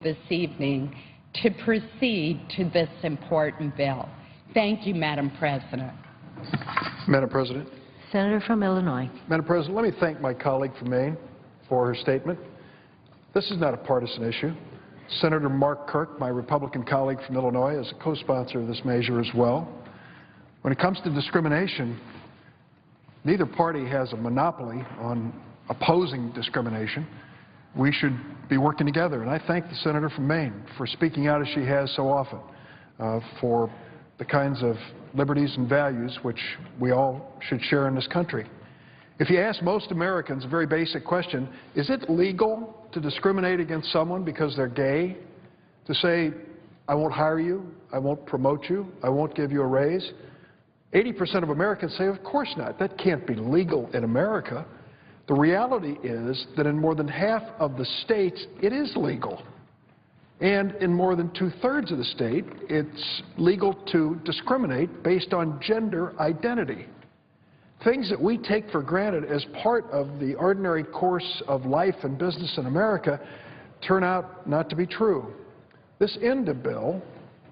this evening to proceed to this important bill. Thank you, Madam President. Madam President. Senator from Illinois. Madam President, let me thank my colleague from Maine for her statement. This is not a partisan issue. Senator Mark Kirk, my Republican colleague from Illinois, is a co-sponsor of this measure as well. When it comes to discrimination, neither party has a monopoly on opposing discrimination. We should be working together, and I thank the senator from Maine for speaking out as she has so often for the kinds of liberties and values which we all should share in this country. If you ask most Americans a very basic question, is it legal to discriminate against someone because they're gay? To say, I won't hire you, I won't promote you, I won't give you a raise? 80% of Americans say, of course not. That can't be legal in America. The reality is that in more than half of the states, it is legal. And in more than two-thirds of the state, it's legal to discriminate based on gender identity. Things that we take for granted as part of the ordinary course of life and business in America turn out not to be true. This INDA bill,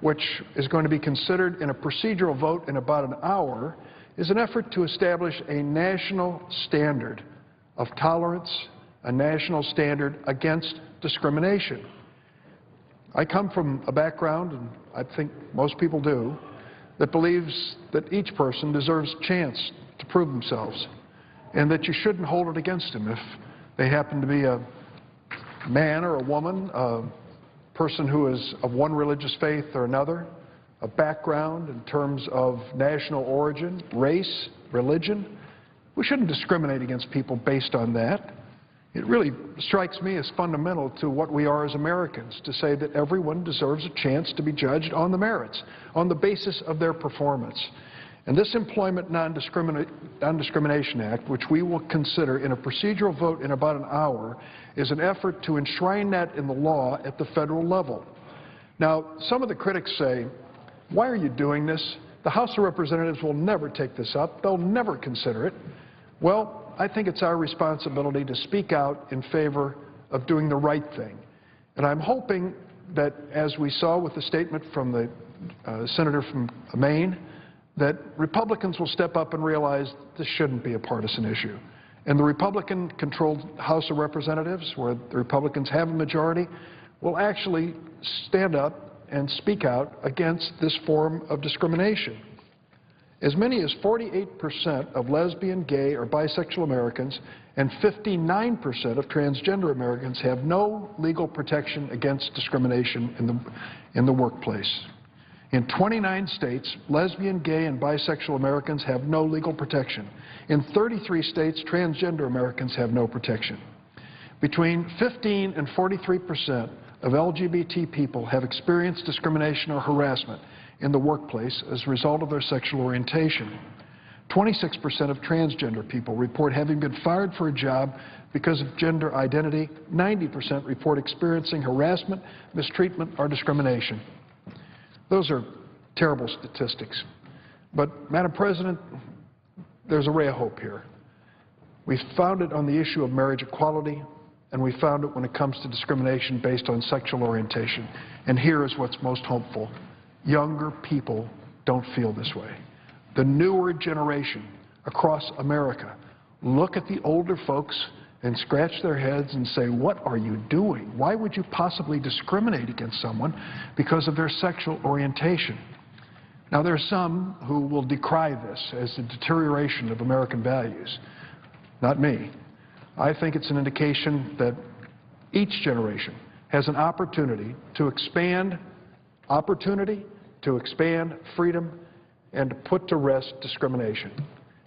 which is going to be considered in a procedural vote in about an hour, is an effort to establish a national standard of tolerance, a national standard against discrimination. I come from a background, and I think most people do, that believes that each person deserves a chance to prove themselves, and that you shouldn't hold it against them if they happen to be a man or a woman, a person who is of one religious faith or another, a background in terms of national origin, race, religion. We shouldn't discriminate against people based on that. It really strikes me as fundamental to what we are as Americans, to say that everyone deserves a chance to be judged on the merits, on the basis of their performance. And this Employment Non-Discrimination Act, which we will consider in a procedural vote in about an hour, is an effort to enshrine that in the law at the federal level. Now, some of the critics say, why are you doing this? The House of Representatives will never take this up. They'll never consider it. Well, I think it's our responsibility to speak out in favor of doing the right thing. And I'm hoping that, as we saw with the statement from the senator from Maine, that Republicans will step up and realize this shouldn't be a partisan issue. And the Republican-controlled House of Representatives, where the Republicans have a majority, will actually stand up and speak out against this form of discrimination. As many as 48% of lesbian, gay, or bisexual Americans and 59% of transgender Americans have no legal protection against discrimination in the workplace. In 29 states, lesbian, gay, and bisexual Americans have no legal protection. In 33 states, transgender Americans have no protection. Between 15 and 43% of LGBT people have experienced discrimination or harassment in the workplace as a result of their sexual orientation. 26% of transgender people report having been fired for a job because of gender identity. 90% report experiencing harassment, mistreatment, or discrimination. Those are terrible statistics. But, Madam President, there's a ray of hope here. We found it on the issue of marriage equality, and we found it when it comes to discrimination based on sexual orientation. And here is what's most hopeful. Younger people don't feel this way. The newer generation across America look at the older folks and scratch their heads and say, what are you doing? Why would you possibly discriminate against someone because of their sexual orientation? Now, there are some who will decry this as a deterioration of American values. Not me. I think it's an indication that each generation has an opportunity to expand freedom, and to put to rest discrimination.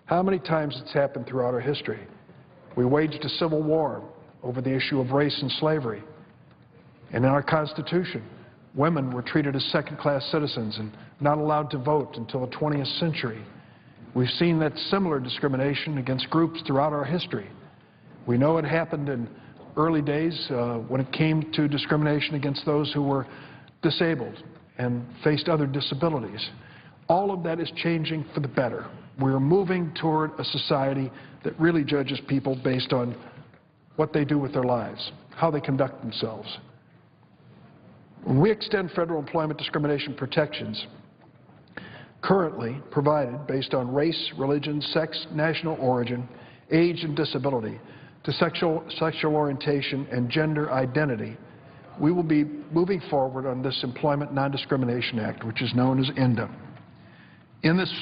How many times it's happened throughout our history? We waged a civil war over the issue of race and slavery. And in our Constitution, women were treated as second-class citizens and not allowed to vote until the 20th century. We've seen that similar discrimination against groups throughout our history. We know it happened in early days when it came to discrimination against those who were disabled and faced other disabilities. All of that is changing for the better. We're moving toward a society that really judges people based on what they do with their lives, how they conduct themselves. When we extend federal employment discrimination protections currently provided based on race, religion, sex, national origin, age, and disability to sexual orientation and gender identity, we will be moving forward on this Employment Non-Discrimination Act, which is known as ENDA. In this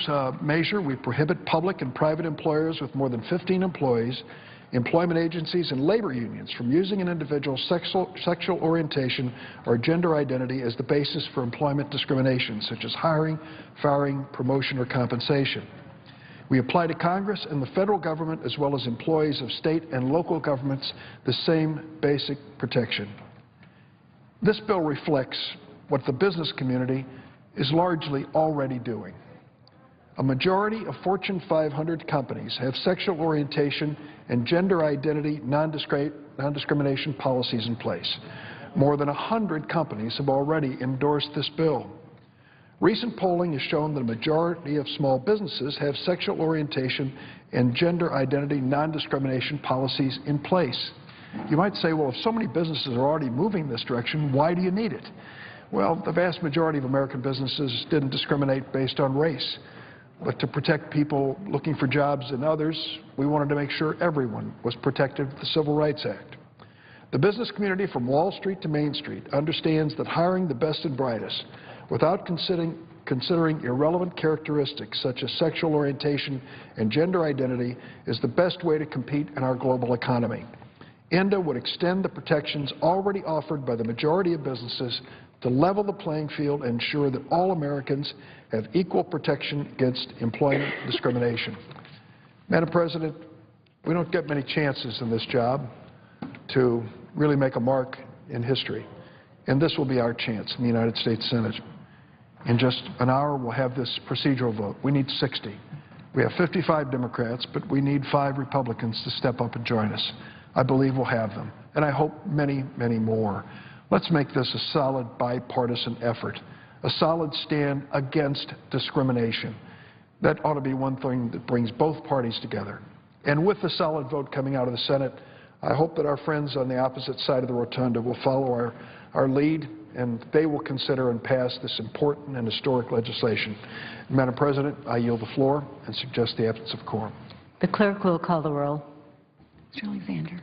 measure, we prohibit public and private employers with more than 15 employees, employment agencies, and labor unions from using an individual's sexual orientation or gender identity as the basis for employment discrimination, such as hiring, firing, promotion, or compensation. We apply to Congress and the federal government, as well as employees of state and local governments, the same basic protection. This bill reflects what the business community is largely already doing. A majority of Fortune 500 companies have sexual orientation and gender identity non-discrimination policies in place. More than 100 companies have already endorsed this bill. Recent polling has shown that a majority of small businesses have sexual orientation and gender identity non-discrimination policies in place. You might say, well, if so many businesses are already moving this direction, why do you need it? Well, the vast majority of American businesses didn't discriminate based on race. But to protect people looking for jobs and others, we wanted to make sure everyone was protected with the Civil Rights Act. The business community from Wall Street to Main Street understands that hiring the best and brightest without considering irrelevant characteristics such as sexual orientation and gender identity is the best way to compete in our global economy. ENDA would extend the protections already offered by the majority of businesses to level the playing field and ensure that all Americans have equal protection against employment discrimination. Madam President, we don't get many chances in this job to really make a mark in history, and this will be our chance in the United States Senate. In just an hour, we'll have this procedural vote. We need 60. We have 55 Democrats, but we need 5 Republicans to step up and join us. I believe we'll have them, and I hope many, many more. Let's make this a solid bipartisan effort, a solid stand against discrimination. That ought to be one thing that brings both parties together. And with the solid vote coming out of the Senate, I hope that our friends on the opposite side of the rotunda will follow our lead, and they will consider and pass this important and historic legislation. Madam President, I yield the floor and suggest the absence of quorum. The clerk will call the roll. Mr. Alexander.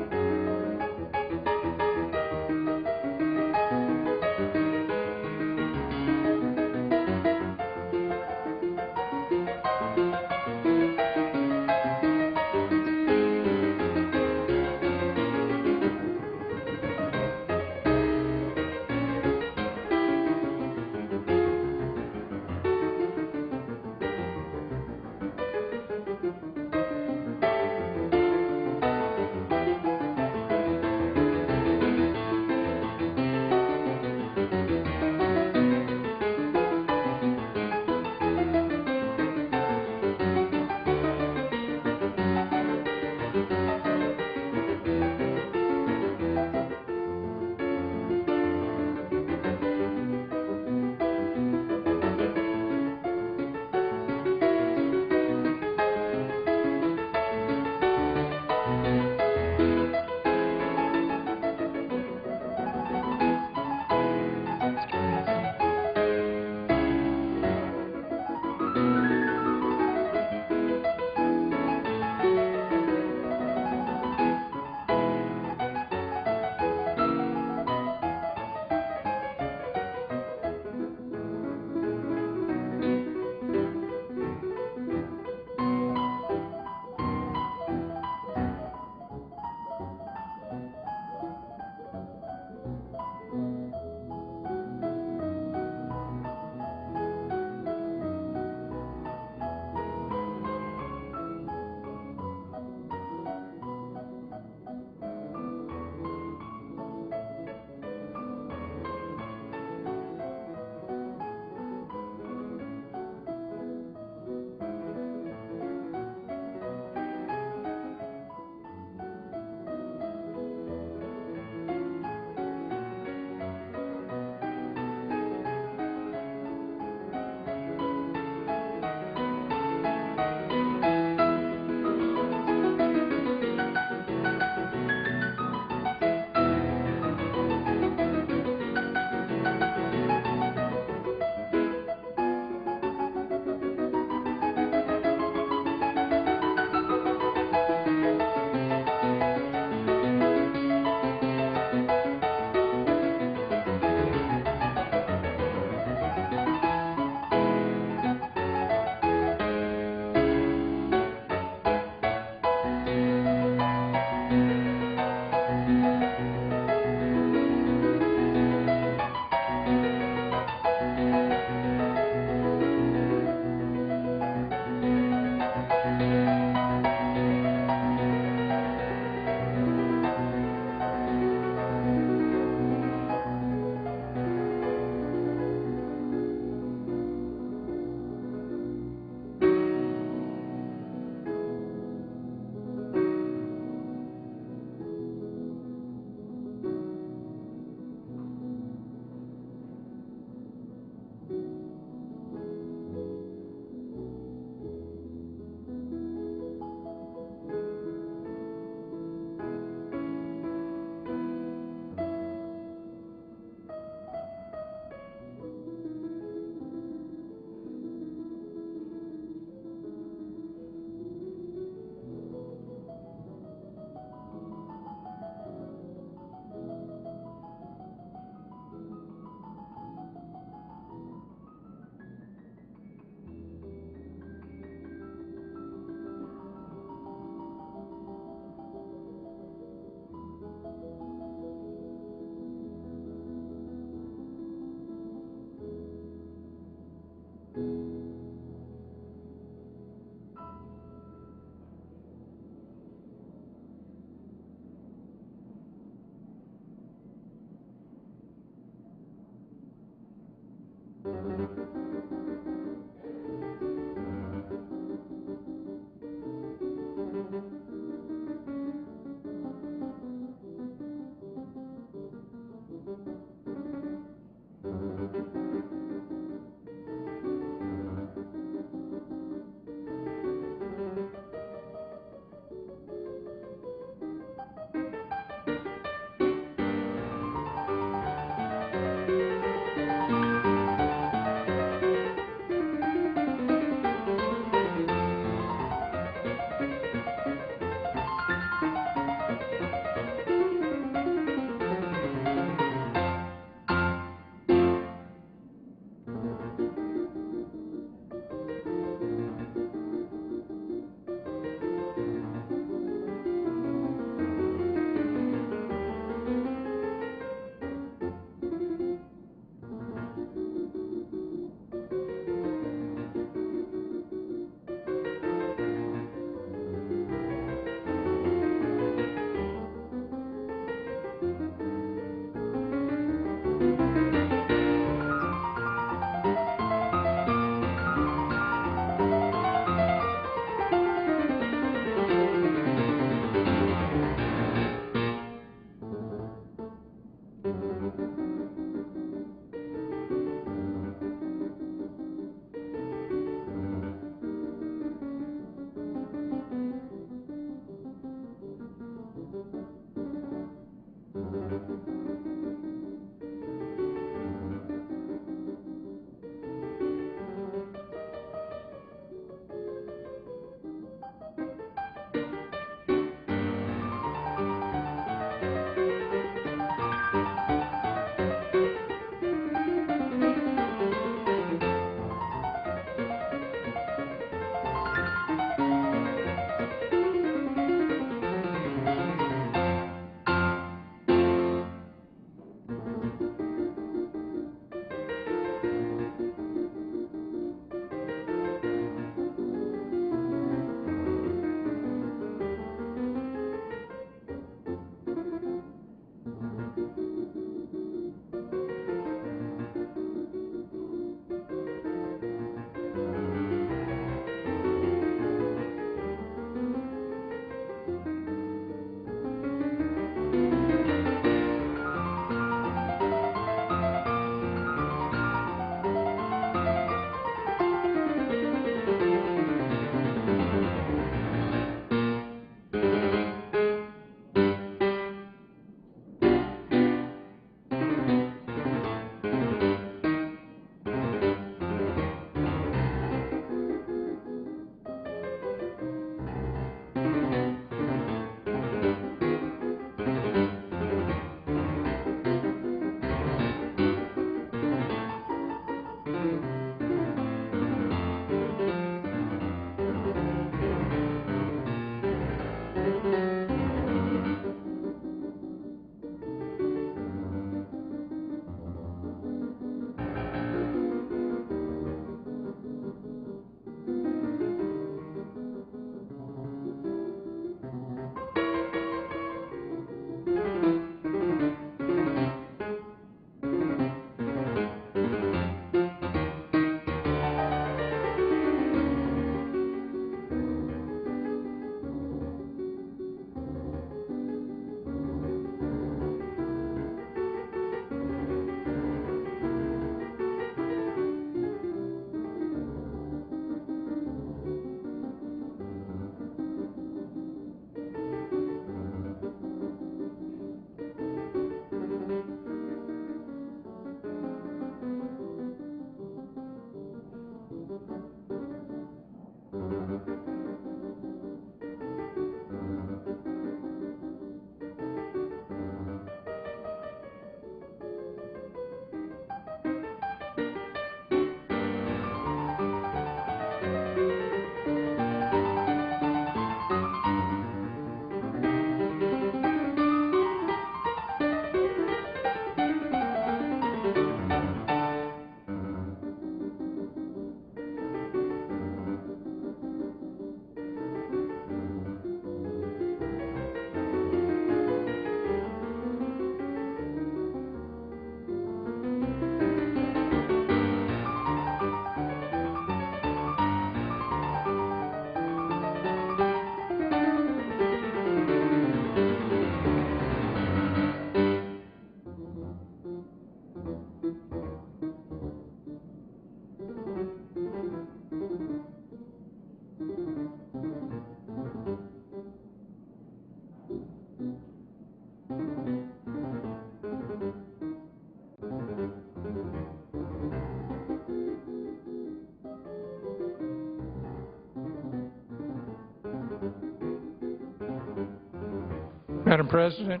Madam President,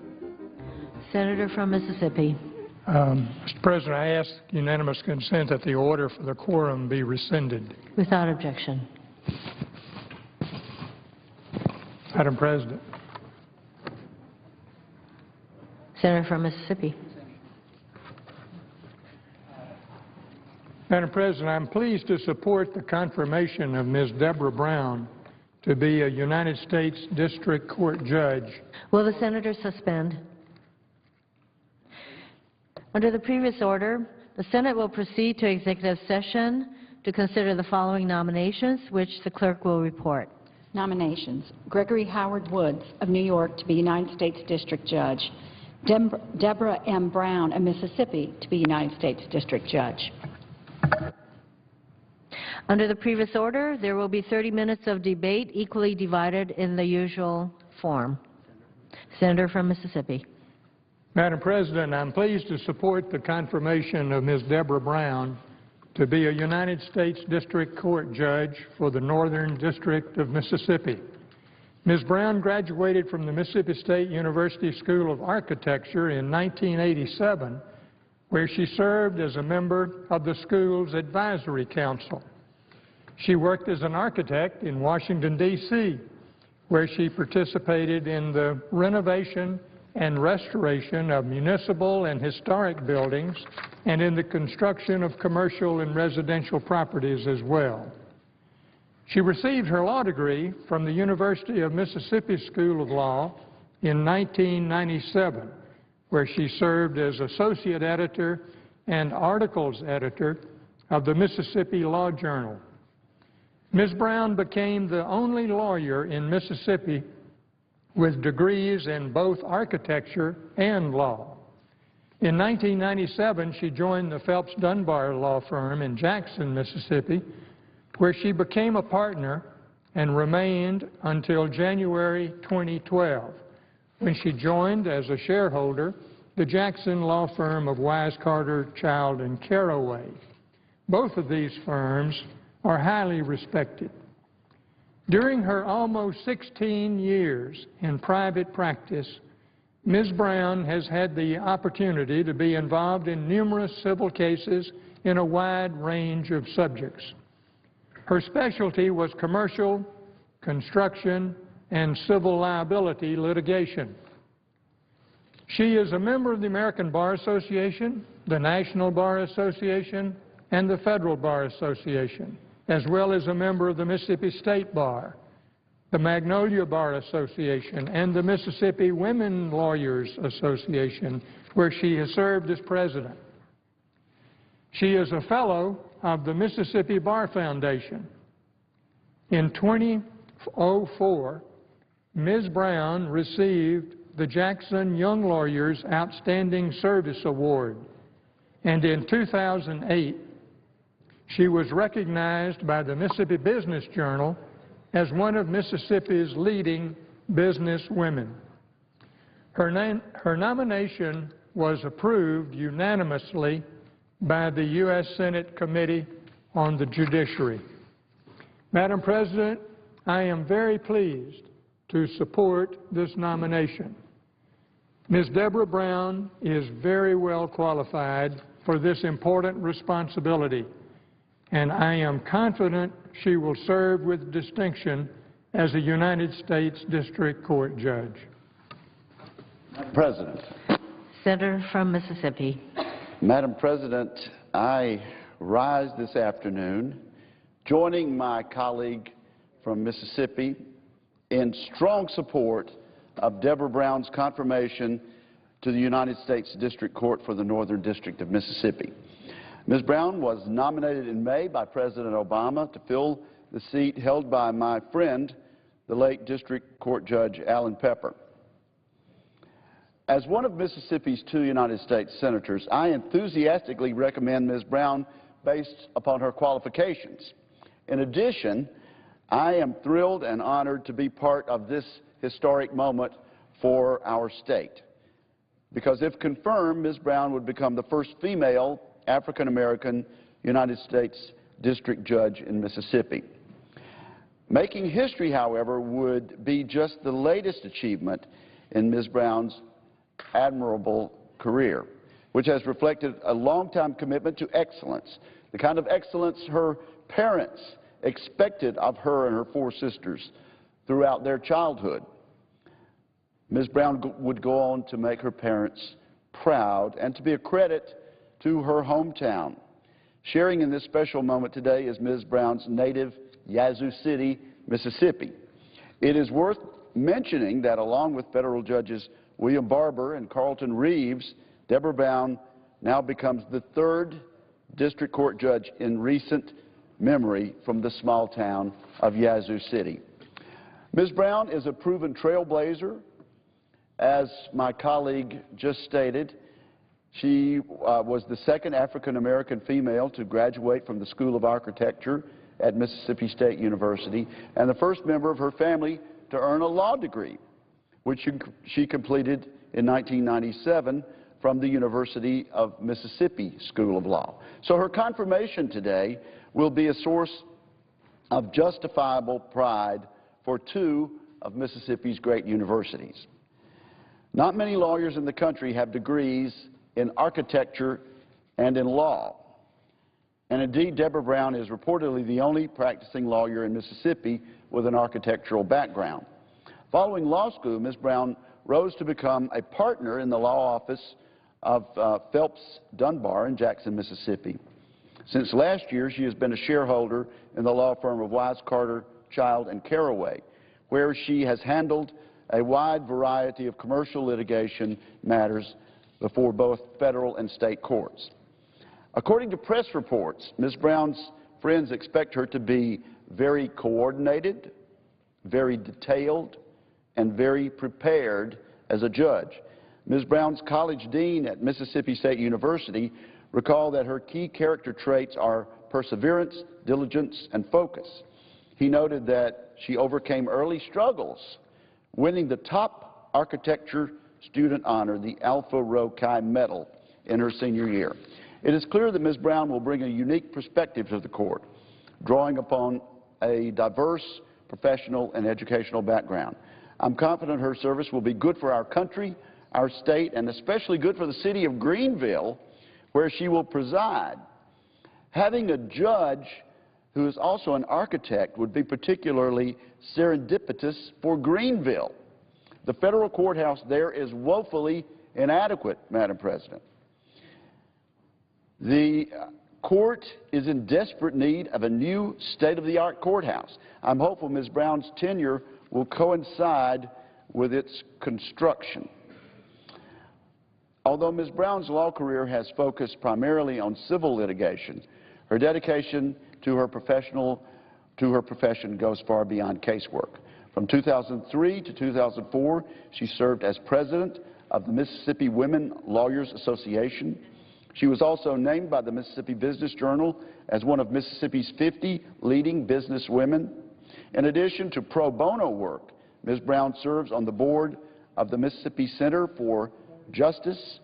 Senator from Mississippi. Mr. President, I ask unanimous consent that the order for the quorum be rescinded. Without objection. Madam President. Senator from Mississippi. Madam President, I'm pleased to support the confirmation of Ms. Deborah Brown to be a United States District Court judge. Will the senator suspend? Under the previous order, the Senate will proceed to executive session to consider the following nominations, which the clerk will report. Nominations: Gregory Howard Woods of New York to be United States District Judge, Deborah M. Brown of Mississippi to be United States District Judge. Under the previous order, there will be 30 minutes of debate equally divided in the usual form. Senator from Mississippi. Madam President, I'm pleased to support the confirmation of Ms. Deborah Brown to be a United States District Court judge for the Northern District of Mississippi. Ms. Brown graduated from the Mississippi State University School of Architecture in 1987, where she served as a member of the school's advisory council. She worked as an architect in Washington, D.C., where she participated in the renovation and restoration of municipal and historic buildings and in the construction of commercial and residential properties as well. She received her law degree from the University of Mississippi School of Law in 1997, where she served as associate editor and articles editor of the Mississippi Law Journal. Ms. Brown became the only lawyer in Mississippi with degrees in both architecture and law. In 1997, she joined the Phelps Dunbar law firm in Jackson, Mississippi, where she became a partner and remained until January 2012, when she joined as a shareholder the Jackson law firm of Wise, Carter, Child, and Caraway. Both of these firms are highly respected. During her almost 16 years in private practice, Ms. Brown has had the opportunity to be involved in numerous civil cases in a wide range of subjects. Her specialty was commercial, construction, and civil liability litigation. She is a member of the American Bar Association, the National Bar Association, and the Federal Bar Association, as well as a member of the Mississippi State Bar, the Magnolia Bar Association, and the Mississippi Women Lawyers Association, where she has served as president. She is a fellow of the Mississippi Bar Foundation. In 2004, Ms. Brown received the Jackson Young Lawyers Outstanding Service Award, and in 2008, she was recognized by the Mississippi Business Journal as one of Mississippi's leading business women. Her nomination was approved unanimously by the U.S. Senate Committee on the Judiciary. Madam President, I am very pleased to support this nomination. Ms. Deborah Brown is very well qualified for this important responsibility, and I am confident she will serve with distinction as a United States District Court judge. Madam President. Senator from Mississippi. Madam President, I rise this afternoon joining my colleague from Mississippi in strong support of Deborah Brown's confirmation to the United States District Court for the Northern District of Mississippi. Ms. Brown was nominated in May by President Obama to fill the seat held by my friend, the late District Court Judge Alan Pepper. As one of Mississippi's 2 United States Senators, I enthusiastically recommend Ms. Brown based upon her qualifications. In addition, I am thrilled and honored to be part of this historic moment for our state, because if confirmed, Ms. Brown would become the first female African-American United States District Judge in Mississippi. Making history, however, would be just the latest achievement in Ms. Brown's admirable career, which has reflected a long-time commitment to excellence, the kind of excellence her parents expected of her and her four sisters throughout their childhood. Ms. Brown would go on to make her parents proud and to be a credit to her hometown. Sharing in this special moment today is Ms. Brown's native Yazoo City, Mississippi. It is worth mentioning that along with federal judges William Barber and Carlton Reeves, Deborah Brown now becomes the third district court judge in recent memory from the small town of Yazoo City. Ms. Brown is a proven trailblazer. As my colleague just stated, she was the second African-American female to graduate from the School of Architecture at Mississippi State University and the first member of her family to earn a law degree, which she completed in 1997 from the University of Mississippi School of Law. So her confirmation today will be a source of justifiable pride for two of Mississippi's great universities. Not many lawyers in the country have degrees in architecture and in law. And indeed, Deborah Brown is reportedly the only practicing lawyer in Mississippi with an architectural background. Following law school, Ms. Brown rose to become a partner in the law office of Phelps Dunbar in Jackson, Mississippi. Since last year, she has been a shareholder in the law firm of Wise, Carter, Child, and Caraway, where she has handled a wide variety of commercial litigation matters before both federal and state courts. According to press reports, Ms. Brown's friends expect her to be very coordinated, very detailed, and very prepared as a judge. Ms. Brown's college dean at Mississippi State University recalled that her key character traits are perseverance, diligence, and focus. He noted that she overcame early struggles, winning the top architecture student honor, the Alpha Rho Chi Medal, in her senior year. It is clear that Ms. Brown will bring a unique perspective to the court, drawing upon a diverse professional and educational background. I'm confident her service will be good for our country, our state, and especially good for the city of Greenville, where she will preside. Having a judge who is also an architect would be particularly serendipitous for Greenville. The federal courthouse there is woefully inadequate, Madam President. The court is in desperate need of a new state-of-the-art courthouse. I'm hopeful Ms. Brown's tenure will coincide with its construction. Although Ms. Brown's law career has focused primarily on civil litigation, her dedication to her profession goes far beyond casework. From 2003 to 2004, she served as president of the Mississippi Women Lawyers Association. She was also named by the Mississippi Business Journal as one of Mississippi's 50 leading business women. In addition to pro bono work, Ms. Brown serves on the board of the Mississippi Center for Justice,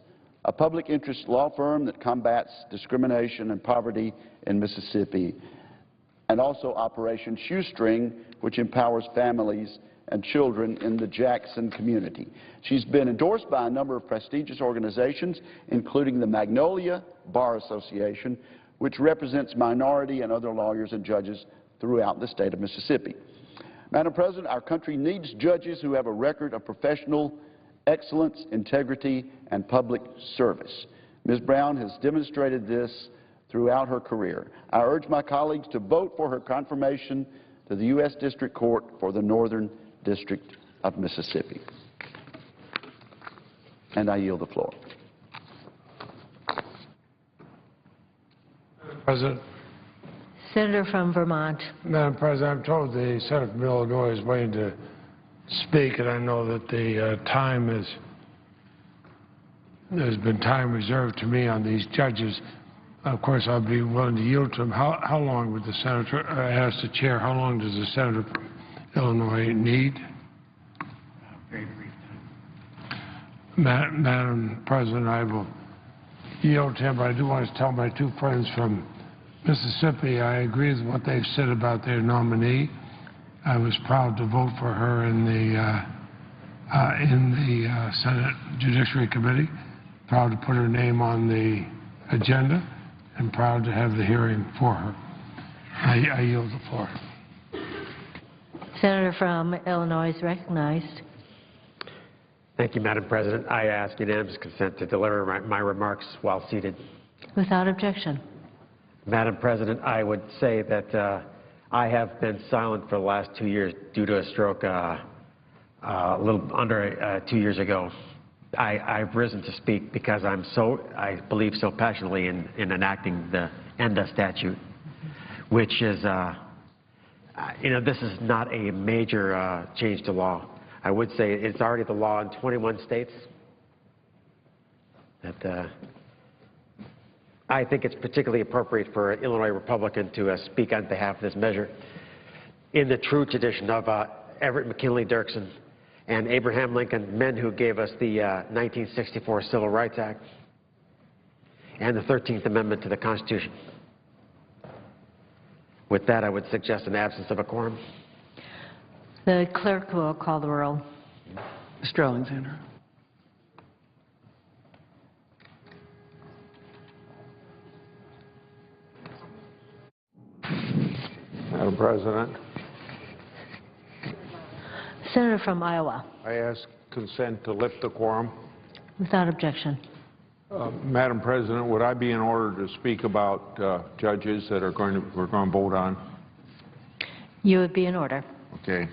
a public interest law firm that combats discrimination and poverty in Mississippi, and also Operation Shoestring, which empowers families and children in the Jackson community. She's been endorsed by a number of prestigious organizations, including the Magnolia Bar Association, which represents minority and other lawyers and judges throughout the state of Mississippi. Madam President, our country needs judges who have a record of professional excellence, integrity, and public service. Ms. Brown has demonstrated this throughout her career. I urge my colleagues to vote for her confirmation to the U.S. District Court for the Northern District of Mississippi. And I yield the floor. President. Senator from Vermont. Madam President, I'm told the Senator from Illinois is waiting to speak, and I know that the there's been time reserved to me on these judges. Of course, I'll be willing to yield to him. How long would the senator, ask the chair, how long does the senator from Illinois need? Very brief time. Madam President, I will yield to him, but I do want to tell my two friends from Mississippi I agree with what they've said about their nominee. I was proud to vote for her in the in the Senate Judiciary Committee. Proud to put her name on the agenda and proud to have the hearing for her. I yield the floor. Senator from Illinois is recognized. Thank you, Madam President. I ask unanimous consent to deliver my remarks while seated. Without objection. Madam President, I would say that I have been silent for the last 2 years due to a stroke a little under 2 years ago. I've risen to speak because I believe so passionately in enacting the ENDA statute, which is, this is not a major change to law. I would say it's already the law in 21 states. I think it's particularly appropriate for an Illinois Republican to speak on behalf of this measure in the true tradition of Everett McKinley Dirksen and Abraham Lincoln, men who gave us the 1964 Civil Rights Act and the 13th Amendment to the Constitution. With that, I would suggest an absence of a quorum. The clerk will call the roll. Mr. Alexander. Madam President, Senator from Iowa. I ask consent to lift the quorum. Without objection. Madam President, would I be in order to speak about judges that we're going to vote on? You would be in order. Okay.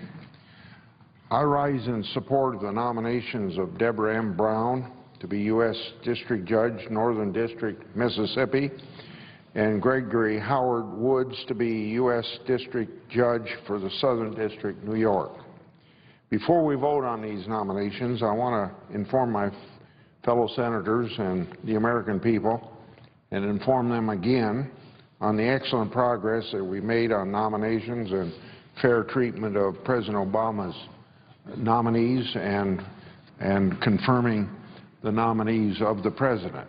I rise in support of the nominations of Deborah M. Brown to be U.S. District Judge, Northern District, Mississippi, and Gregory Howard Woods to be U.S. District Judge for the Southern District, New York. Before we vote on these nominations, I want to inform my fellow senators and the American people and inform them again on the excellent progress that we made on nominations and fair treatment of President Obama's nominees and confirming the nominees of the President.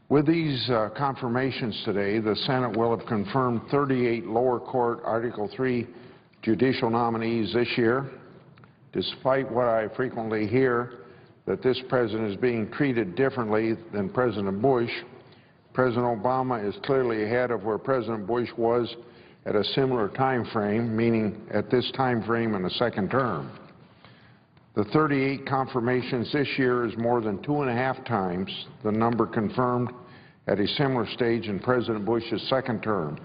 With these confirmations today, the Senate will have confirmed 38 lower court Article III judicial nominees this year. Despite what I frequently hear, that this president is being treated differently than President Bush, President Obama is clearly ahead of where President Bush was at a similar time frame, meaning at this time frame in the second term. The 38 confirmations this year is more than 2.5 times the number confirmed at a similar stage in President Bush's second term,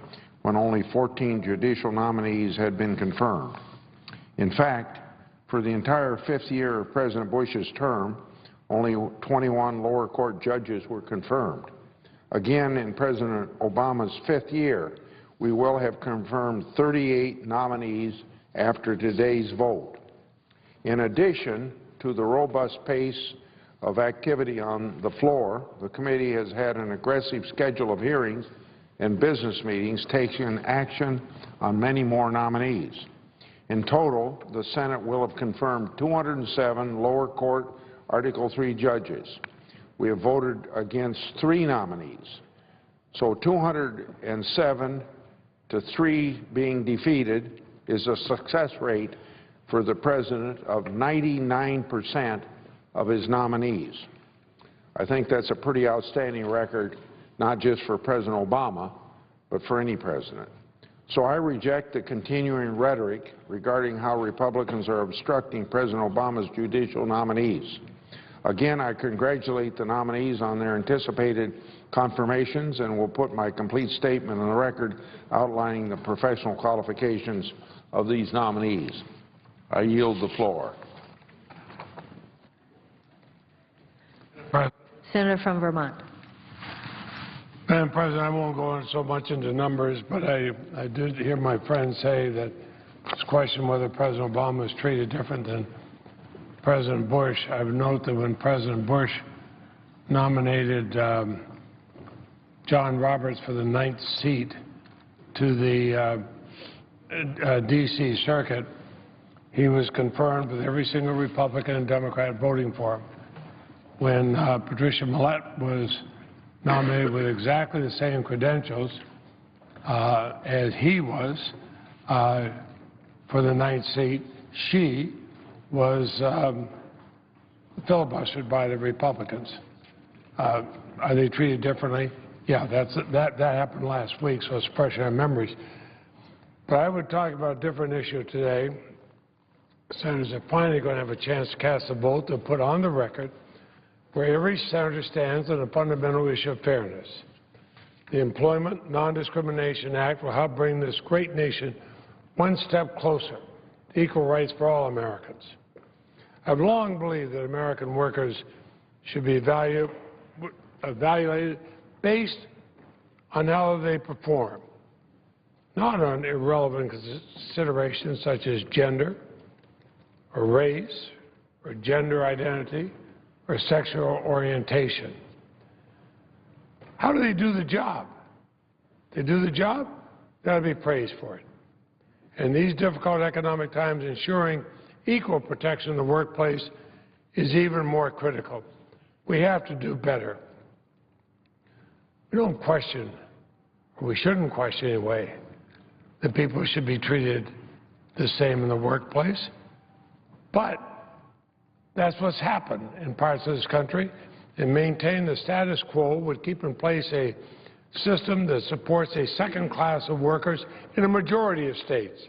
when only 14 judicial nominees had been confirmed. In fact, for the entire fifth year of President Bush's term, only 21 lower court judges were confirmed. Again, in President Obama's fifth year, we will have confirmed 38 nominees after today's vote. In addition to the robust pace of activity on the floor, the committee has had an aggressive schedule of hearings and business meetings taking action on many more nominees. In total, the Senate will have confirmed 207 lower court Article III judges. We have voted against 3 nominees. So 207 to 3 being defeated is a success rate for the President of 99% of his nominees. I think that's a pretty outstanding record, not just for President Obama, but for any president. So I reject the continuing rhetoric regarding how Republicans are obstructing President Obama's judicial nominees. Again, I congratulate the nominees on their anticipated confirmations and will put my complete statement on the record outlining the professional qualifications of these nominees. I yield the floor. Senator from Vermont. Madam President, I won't go so much into numbers, but I did hear my friend say that it's a question whether President Obama is treated different than President Bush. I would note that when President Bush nominated John Roberts for the 9th seat to the D.C. Circuit, he was confirmed with every single Republican and Democrat voting for him. When Patricia Millett was nominated with exactly the same credentials as he was for the 9th seat, she was filibustered by the Republicans. Are they treated differently? Yeah, that happened last week, so it's fresh in our memories. But I would talk about a different issue today. Senators are finally going to have a chance to cast a vote to put on the record where every senator stands on a fundamental issue of fairness. The Employment Non-Discrimination Act will help bring this great nation one step closer to equal rights for all Americans. I've long believed that American workers should be evaluated based on how they perform, not on irrelevant considerations such as gender, or race, or gender identity, or sexual orientation. How do they do the job? They do the job, they ought to be praised for it. In these difficult economic times, ensuring equal protection in the workplace is even more critical. We have to do better. We don't question, or we shouldn't question anyway, that people should be treated the same in the workplace. But that's what's happened in parts of this country, and maintain the status quo would keep in place a system that supports a second class of workers in a majority of states.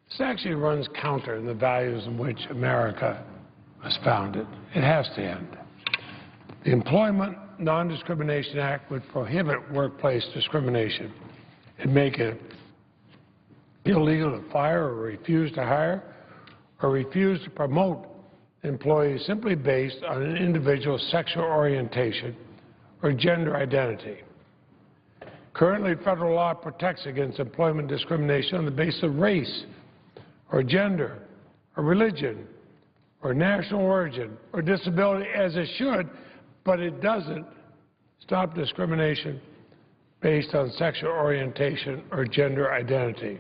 This actually runs counter in the values in which America was founded. It has to end. The Employment Non-Discrimination Act would prohibit workplace discrimination and make it illegal to fire or refuse to hire or refuse to promote employees simply based on an individual's sexual orientation or gender identity. Currently, federal law protects against employment discrimination on the basis of race or gender or religion or national origin or disability, as it should, but it doesn't stop discrimination based on sexual orientation or gender identity.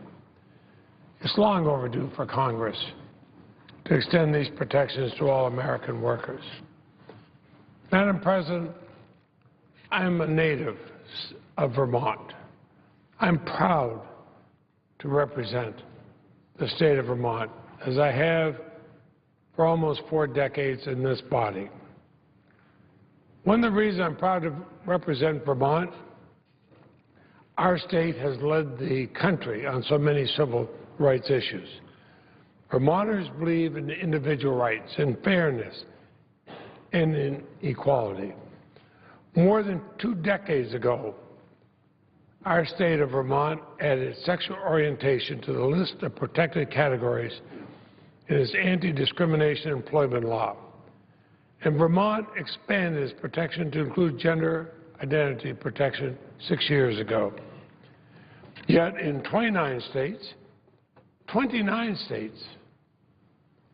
It's long overdue for Congress to extend these protections to all American workers. Madam President, I'm a native of Vermont. I'm proud to represent the state of Vermont, as I have for almost 4 decades in this body. One of the reasons I'm proud to represent Vermont, our state has led the country on so many civil rights issues. Vermonters believe in individual rights, in fairness, and in equality. More than 2 decades ago, our state of Vermont added sexual orientation to the list of protected categories in its anti-discrimination employment law. And Vermont expanded its protection to include gender identity protection 6 years ago. Yet in 29 states,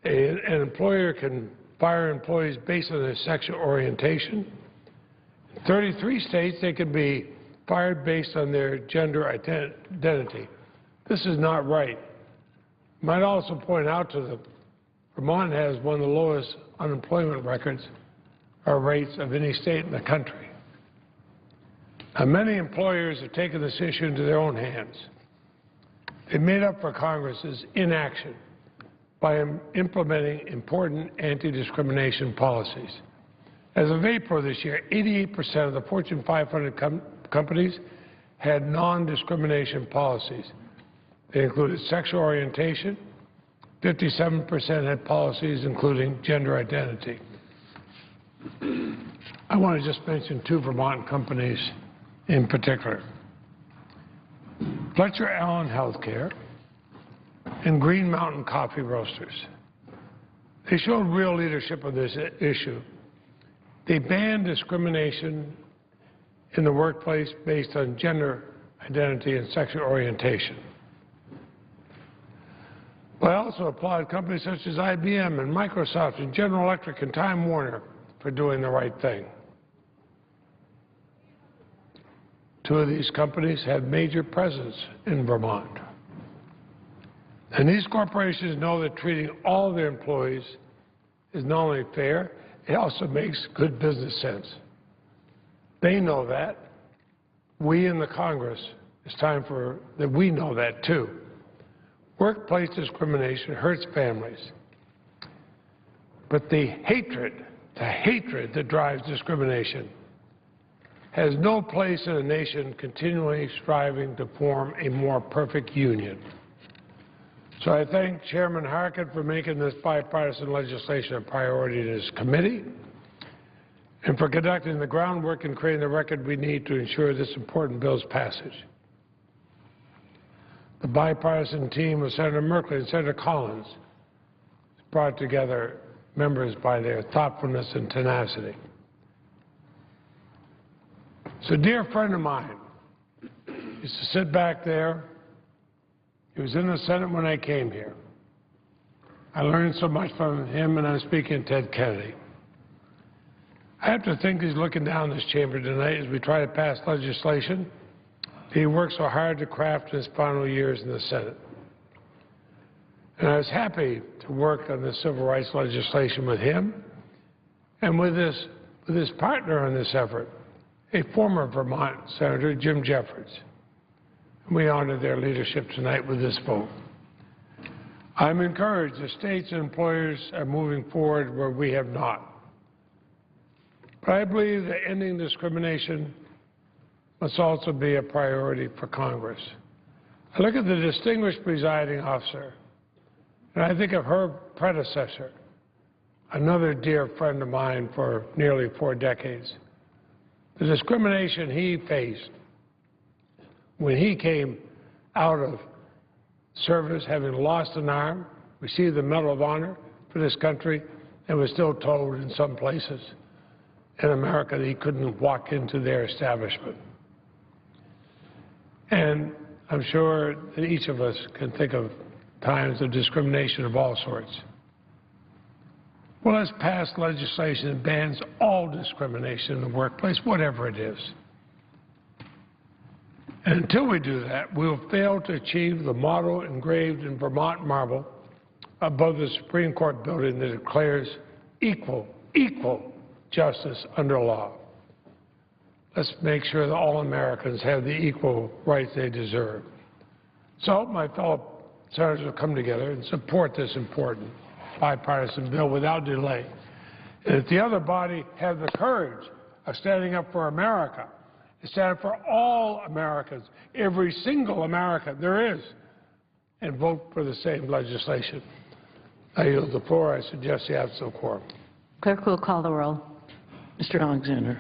an employer can fire employees based on their sexual orientation. In 33 states, they can be fired based on their gender identity. This is not right. I might also point out to them, Vermont has one of the lowest unemployment records or rates of any state in the country. Now, many employers have taken this issue into their own hands. They made up for Congress's inaction by implementing important anti-discrimination policies. As of April this year, 88% of the Fortune 500 companies had non-discrimination policies. They included sexual orientation. 57% had policies including gender identity. I want to just mention 2 Vermont companies in particular. Fletcher Allen Healthcare and Green Mountain Coffee Roasters. They showed real leadership on this issue. They banned discrimination in the workplace based on gender identity and sexual orientation. But I also applaud companies such as IBM and Microsoft and General Electric and Time Warner for doing the right thing. 2 of these companies have major presence in Vermont. And these corporations know that treating all their employees is not only fair, it also makes good business sense. They know that. We in the Congress, it's time that we know that too. Workplace discrimination hurts families. But the hatred that drives discrimination has no place in a nation continually striving to form a more perfect union. So I thank Chairman Harkin for making this bipartisan legislation a priority in his committee and for conducting the groundwork and creating the record we need to ensure this important bill's passage. The bipartisan team of Senator Merkley and Senator Collins brought together members by their thoughtfulness and tenacity. So a dear friend of mine used to sit back there. He was in the Senate when I came here. I learned so much from him, and I'm speaking to Ted Kennedy. I have to think he's looking down this chamber tonight as we try to pass legislation that he worked so hard to craft in his final years in the Senate. And I was happy to work on this civil rights legislation with him and with his partner in this effort, a former Vermont Senator, Jim Jeffords. And we honor their leadership tonight with this vote. I'm encouraged that states and employers are moving forward where we have not. But I believe that ending discrimination must also be a priority for Congress. I look at the distinguished presiding officer, and I think of her predecessor, another dear friend of mine for nearly 4 decades. The discrimination he faced when he came out of service, having lost an arm, received the Medal of Honor for this country, and was still told in some places in America that he couldn't walk into their establishment. And I'm sure that each of us can think of times of discrimination of all sorts. Well, let's pass legislation that bans all discrimination in the workplace, whatever it is. And until we do that, we'll fail to achieve the motto engraved in Vermont marble above the Supreme Court building that declares equal justice under law. Let's make sure that all Americans have the equal rights they deserve. So my fellow senators will come together and support this important bipartisan bill without delay. And if the other body have the courage of standing up for America, and stand up for all Americans, every single American there is, and vote for the same legislation. I yield the floor. I suggest the absence of quorum. Clerk will call the roll. Mr. Alexander.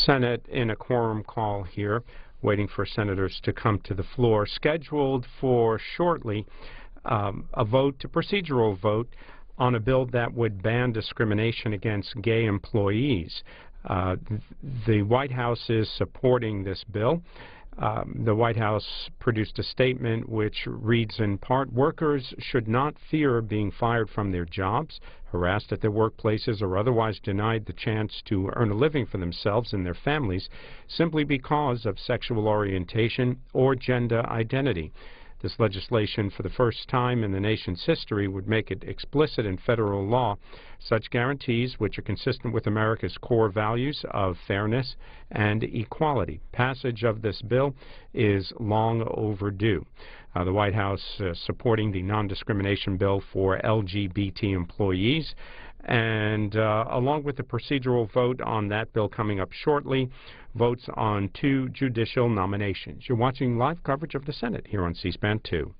Senate in a quorum call here, waiting for senators to come to the floor. Scheduled for shortly a procedural vote on a bill that would ban discrimination against gay employees. The White House is supporting this bill. The White House produced a statement which reads in part, "Workers should not fear being fired from their jobs, harassed at their workplaces, or otherwise denied the chance to earn a living for themselves and their families simply because of sexual orientation or gender identity." This legislation, for the first time in the nation's history, would make it explicit in federal law. Such guarantees, which are consistent with America's core values of fairness and equality. Passage of this bill is long overdue. The White House supporting the non-discrimination bill for LGBT employees. And along with the procedural vote on that bill coming up shortly, votes on 2 judicial nominations. You're watching live coverage of the Senate here on C-SPAN 2.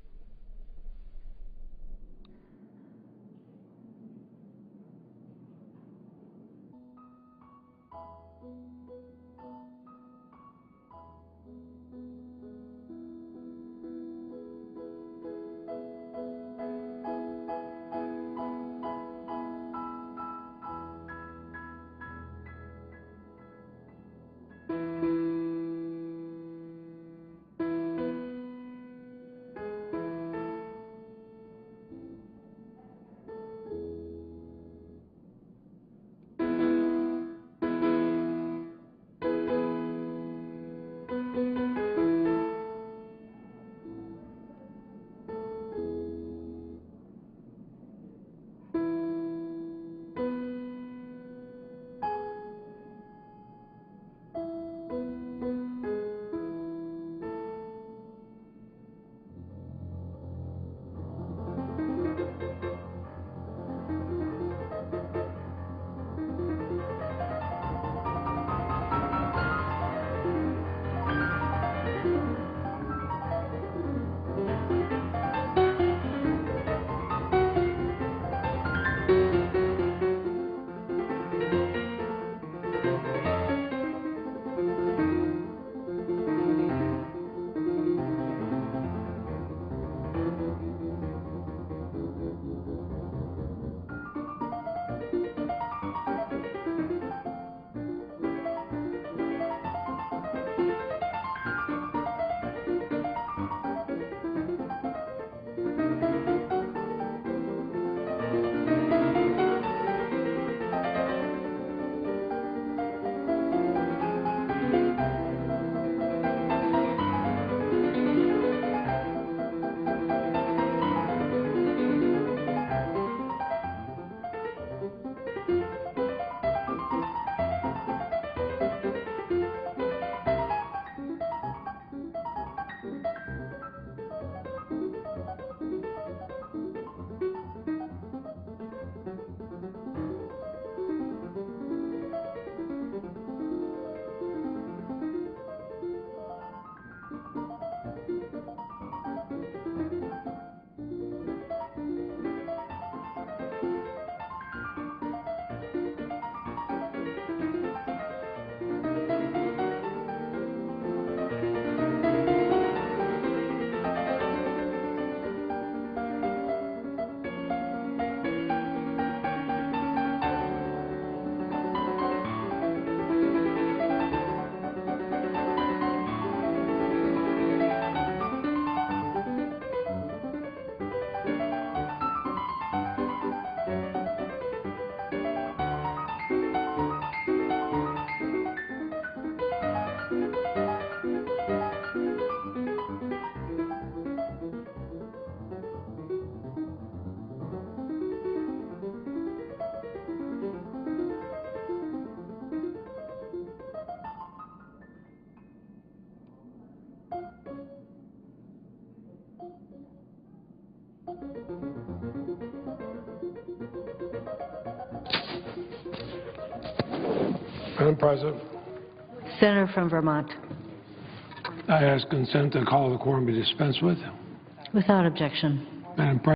Madam President, Senator from Vermont. I ask consent to call the quorum be dispensed with. Without objection. Madam President.